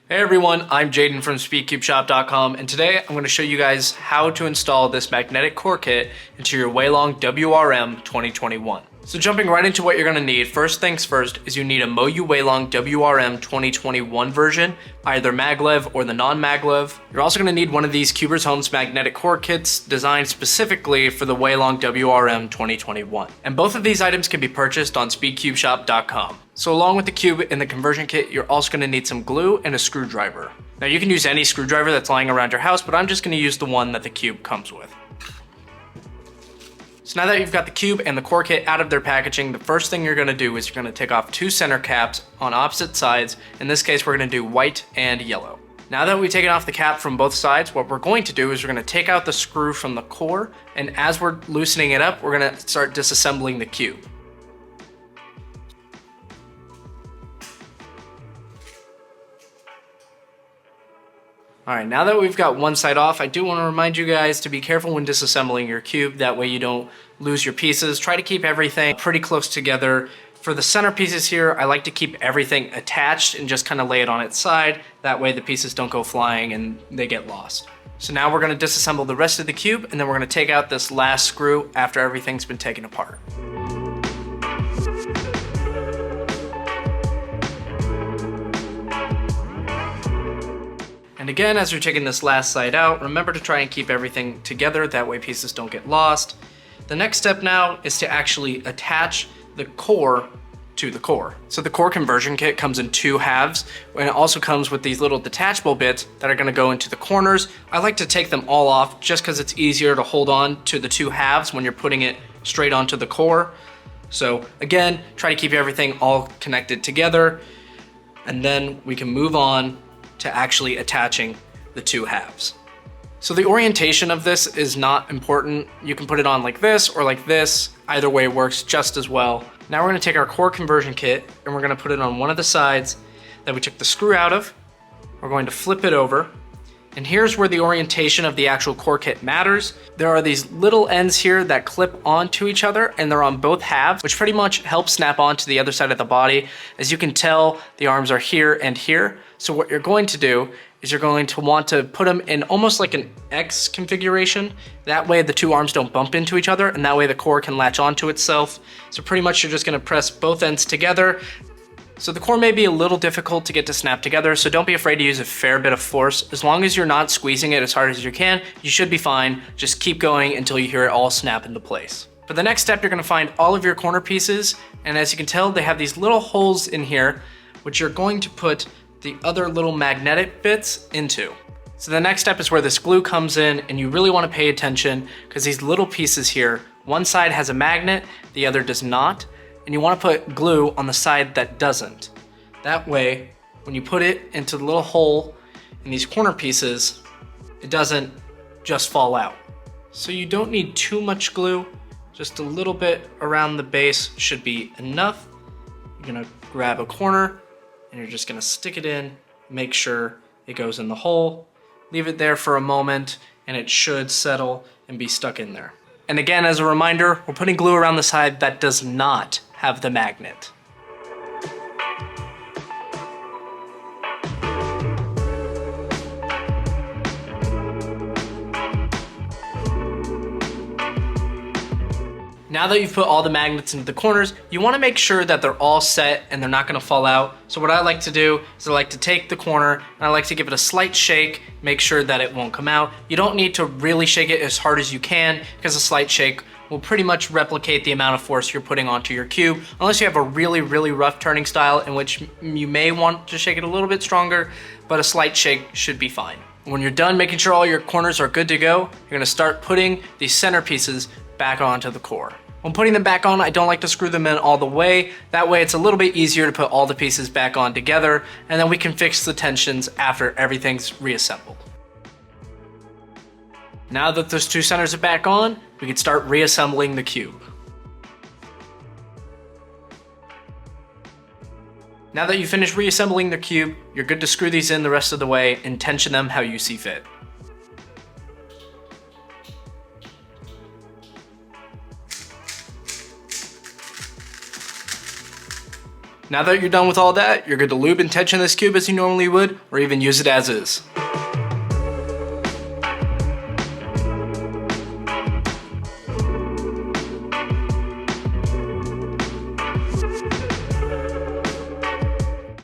Hey everyone, I'm Jaden from SpeedCubeShop.com, and today I'm going to show you guys how to install this magnetic core kit into your WeiLong WR M 2021. So jumping right into what you're going to need, first things first is you need a MoYu WeiLong WR M 2021 version, either MagLev or the non-MagLev. You're also going to need one of these Cubers Homes magnetic core kits designed specifically for the WeiLong WR M 2021. And both of these items can be purchased on SpeedCubeShop.com. So along with the cube and the conversion kit, you're also going to need some glue and a screwdriver. Now you can use any screwdriver that's lying around your house, but I'm just going to use the one that the cube comes with. So now that you've got the cube and the core kit out of their packaging, the first thing you're going to do is you're going to take off two center caps on opposite sides. In this case, we're going to do white and yellow. Now that we've taken off the cap from both sides, what we're going to do is we're going to take out the screw from the core, and as we're loosening it up, we're going to start disassembling the cube. Alright, now that we've got one side off, I do want to remind you guys to be careful when disassembling your cube. That way you don't lose your pieces. Try to keep everything pretty close together. For the center pieces here, I like to keep everything attached and just kind of lay it on its side. That way the pieces don't go flying and they get lost. So now we're going to disassemble the rest of the cube, and then we're going to take out this last screw after everything's been taken apart. And again, as you're taking this last side out, remember to try and keep everything together, that way pieces don't get lost. The next step now is to actually attach the core to the core. So the core conversion kit comes in two halves, and it also comes with these little detachable bits that are gonna go into the corners. I like to take them all off just because it's easier to hold on to the two halves when you're putting it straight onto the core. So again, try to keep everything all connected together, and then we can move on to actually attaching the two halves. So the orientation of this is not important. You can put it on like this or like this. Either way works just as well. Now we're gonna take our core conversion kit and we're gonna put it on one of the sides that we took the screw out of. We're going to flip it over. And here's where the orientation of the actual core kit matters. There are these little ends here that clip onto each other, and they're on both halves, which pretty much helps snap onto the other side of the body. As you can tell, the arms are here and here. So what you're going to do is you're going to want to put them in almost like an X configuration. That way the two arms don't bump into each other, and that way the core can latch onto itself. So pretty much you're just gonna press both ends together. So the core may be a little difficult to get to snap together, so don't be afraid to use a fair bit of force. As long as you're not squeezing it as hard as you can, you should be fine. Just keep going until you hear it all snap into place. For the next step, you're gonna find all of your corner pieces, and as you can tell, they have these little holes in here, which you're going to put the other little magnetic bits into. So the next step is where this glue comes in, and you really wanna pay attention because these little pieces here, one side has a magnet, the other does not. And you want to put glue on the side that doesn't. That way, when you put it into the little hole in these corner pieces, it doesn't just fall out. So you don't need too much glue, just a little bit around the base should be enough. You're gonna grab a corner and you're just gonna stick it in, make sure it goes in the hole, leave it there for a moment, and it should settle and be stuck in there. And again, as a reminder, we're putting glue around the side that does not have the magnet. Now that you've put all the magnets into the corners, you want to make sure that they're all set and they're not going to fall out. So what I like to do is I like to take the corner and I like to give it a slight shake, make sure that it won't come out. You don't need to really shake it as hard as you can because a slight shake will pretty much replicate the amount of force you're putting onto your cube, unless you have a really, really rough turning style in which you may want to shake it a little bit stronger, but a slight shake should be fine. When you're done making sure all your corners are good to go, you're gonna start putting these center pieces back onto the core. When putting them back on, I don't like to screw them in all the way. That way it's a little bit easier to put all the pieces back on together, and then we can fix the tensions after everything's reassembled. Now that those two centers are back on, we can start reassembling the cube. Now that you finish reassembling the cube, you're good to screw these in the rest of the way and tension them how you see fit. Now that you're done with all that, you're good to lube and tension this cube as you normally would, or even use it as is.